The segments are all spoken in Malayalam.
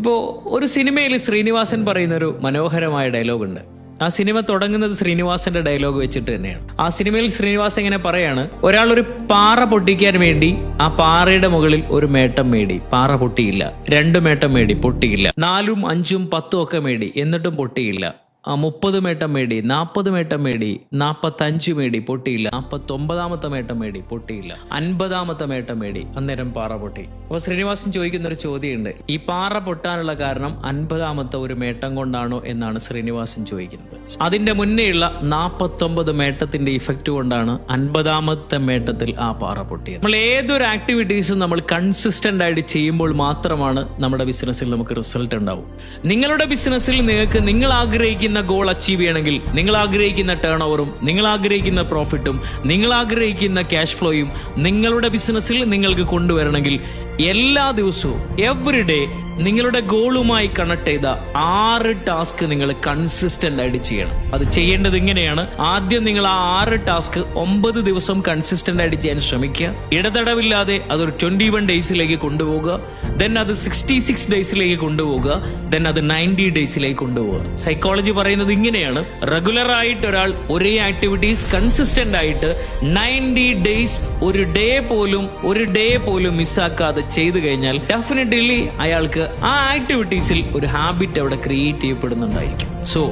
ഇപ്പോൾ ഒരു സിനിമയിൽ ശ്രീനിവാസൻ പറയുന്നൊരു മനോഹരമായ ഡയലോഗുണ്ട്. ആ സിനിമ തുടങ്ങുന്നത് ശ്രീനിവാസന്റെ ഡയലോഗ് വെച്ചിട്ട് തന്നെയാണ്. ആ സിനിമയിൽ ശ്രീനിവാസൻ ഇങ്ങനെ പറയാണ്, ഒരാൾ ഒരു പാറ പൊട്ടിക്കാൻ വേണ്ടി ആ പാറയുടെ മുകളിൽ ഒരു മേട്ടം മേടി, പാറ പൊട്ടിയില്ല. 2 മേട്ടം മേടി, പൊട്ടിയില്ല. 4ഉം 5ഉം 10ഉം ഒക്കെ മേടി, എന്നിട്ടും പൊട്ടിയില്ല. 30 മേട്ടം മേടി, 40 മേട്ടം മേടി, 45 മേടി, പൊട്ടിയില്ല. 49ാമത്തെ മേട്ടം മേടി, പൊട്ടിയില്ല. 50ാമത്തെ മേട്ടം മേടി, അന്നേരം പാറ പൊട്ടി. അപ്പൊ ശ്രീനിവാസൻ ചോദിക്കുന്ന ഒരു ചോദ്യമുണ്ട്, ഈ പാറ പൊട്ടാനുള്ള കാരണം 50ാമത്തെ ഒരു മേട്ടം കൊണ്ടാണോ എന്നാണ് ശ്രീനിവാസൻ ചോദിക്കുന്നത്. അതിന്റെ മുന്നേയുള്ള 49 മേട്ടത്തിന്റെ ഇഫക്റ്റ് കൊണ്ടാണ് 50ാമത്തെ മേട്ടത്തിൽ ആ പാറ പൊട്ടിയത്. നമ്മൾ ഏതൊരു ആക്ടിവിറ്റീസും നമ്മൾ കൺസിസ്റ്റന്റ് ആയിട്ട് ചെയ്യുമ്പോൾ മാത്രമാണ് നമ്മുടെ ബിസിനസ്സിൽ നമുക്ക് റിസൾട്ട് ഉണ്ടാവും. നിങ്ങളുടെ ബിസിനസ്സിൽ നിങ്ങൾക്ക് നിങ്ങൾ ആഗ്രഹിക്കുന്ന ഗോൾ അച്ചീവ് ചെയ്യണമെങ്കിൽ, നിങ്ങൾ ആഗ്രഹിക്കുന്ന ടേൺ ഓവറും, നിങ്ങൾ ആഗ്രഹിക്കുന്ന പ്രോഫിറ്റും, നിങ്ങൾ ആഗ്രഹിക്കുന്ന ക്യാഷ് ഫ്ലോയും നിങ്ങളുടെ ബിസിനസ്സിൽ നിങ്ങൾക്ക് കൊണ്ടുവരണമെങ്കിൽ എല്ലാ ദിവസവും എവറി ഡേ നിങ്ങളുടെ ഗോളുമായി കണക്ട് ചെയ്ത 6 ടാസ്ക് നിങ്ങൾ കൺസിസ്റ്റന്റ് ആയിട്ട് ചെയ്യണം. അത് ചെയ്യേണ്ടത് ഇങ്ങനെയാണ്. ആദ്യം നിങ്ങൾ ആ 6 ടാസ്ക് 9 ദിവസം കൺസിസ്റ്റന്റ് ആയിട്ട് ചെയ്യാൻ ശ്രമിക്കുക. ഇടതടവില്ലാതെ അതൊരു 21 ഡേയ്സിലേക്ക് കൊണ്ടുപോകുക. ദെൻ അത് 66 ഡേയ്സിലേക്ക് കൊണ്ടുപോകുക. ദെൻ അത് 90 ഡേയ്സിലേക്ക് കൊണ്ടുപോകുക. സൈക്കോളജി പറയുന്നത് ഇങ്ങനെയാണ്, റെഗുലർ ആയിട്ട് ഒരാൾ ഒരേ ആക്ടിവിറ്റീസ് കൺസിസ്റ്റന്റ് ആയിട്ട് 90 ഡേയ്സ് ഒരു ഡേ പോലും മിസ്സാക്കാതെ ചെയ്തു കഴിഞ്ഞാൽ ഡെഫിനറ്റ്ലി അയാൾക്ക് ആ ആക്ടിവിറ്റീസിൽ ഒരു ഹാബിറ്റ് അവിടെ ക്രിയേറ്റ് ചെയ്യപ്പെടുന്നുണ്ടായിരിക്കും. സോ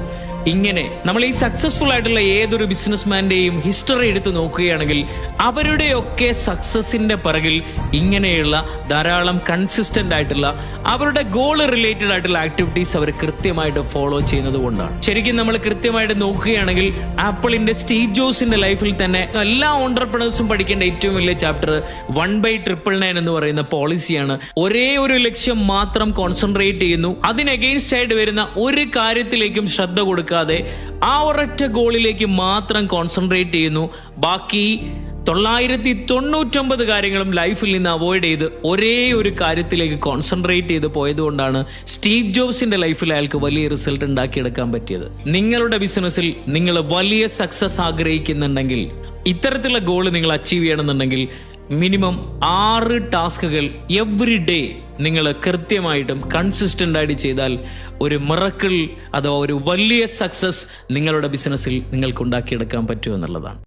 ഇങ്ങനെ നമ്മൾ ഈ സക്സസ്ഫുൾ ആയിട്ടുള്ള ഏതൊരു ബിസിനസ്മാന്റെയും ഹിസ്റ്ററി എടുത്ത് നോക്കുകയാണെങ്കിൽ അവരുടെയൊക്കെ സക്സസിന്റെ പിറകിൽ ഇങ്ങനെയുള്ള ധാരാളം കൺസിസ്റ്റന്റ് ആയിട്ടുള്ള അവരുടെ ഗോൾ റിലേറ്റഡ് ആയിട്ടുള്ള ആക്ടിവിറ്റീസ് അവർ കൃത്യമായിട്ട് ഫോളോ ചെയ്യുന്നത് കൊണ്ടാണ്. ശരിക്കും നമ്മൾ കൃത്യമായിട്ട് നോക്കുകയാണെങ്കിൽ ആപ്പിളിന്റെ സ്റ്റീവ് ജോബ്സിന്റെ ലൈഫിൽ തന്നെ എല്ലാ ഓൺട്രപ്രണേഴ്സും പഠിക്കേണ്ട ഏറ്റവും വലിയ ചാപ്റ്റർ 1/999 എന്ന് പറയുന്ന പോളിസിയാണ്. ഒരേ ഒരു ലക്ഷ്യം മാത്രം കോൺസെൻട്രേറ്റ് ചെയ്യുന്നു, അതിന് അഗെയിൻസ്റ്റ് ആയിട്ട് വരുന്ന ഒരു കാര്യത്തിലേക്കും ശ്രദ്ധ കൊടുക്കുക, ആ ഒരൊറ്റ ഗോളിലേക്ക് മാത്രം കോൺസെൻട്രേറ്റ് ചെയ്യുന്നു. ബാക്കി 999 കാര്യങ്ങളും ലൈഫിൽ നിന്ന് അവോയ്ഡ് ചെയ്ത് ഒരേ ഒരു കാര്യത്തിലേക്ക് കോൺസെൻട്രേറ്റ് ചെയ്ത് പോയതുകൊണ്ടാണ് സ്റ്റീവ് ജോബ്സിന്റെ ലൈഫിൽ അയാൾക്ക് വലിയ റിസൾട്ട് ഉണ്ടാക്കിയെടുക്കാൻ പറ്റിയത്. നിങ്ങളുടെ ബിസിനസ്സിൽ നിങ്ങൾ വലിയ സക്സസ് ആഗ്രഹിക്കുന്നുണ്ടെങ്കിൽ, ഇത്തരത്തിലുള്ള ഗോൾ നിങ്ങൾ അച്ചീവ് ചെയ്യണമെന്നുണ്ടെങ്കിൽ മിനിമം 6 ടാസ്കുകൾ എവറി ഡേ നിങ്ങൾ കൃത്യമായിട്ടും കൺസിസ്റ്റന്റ് ആയിട്ട് ചെയ്താൽ ഒരു മിറക്കിൾ അഥവാ ഒരു വലിയ സക്സസ് നിങ്ങളുടെ ബിസിനസ്സിൽ നിങ്ങൾക്ക് ഉണ്ടാക്കിയെടുക്കാൻ പറ്റുമെന്നുള്ളതാണ്.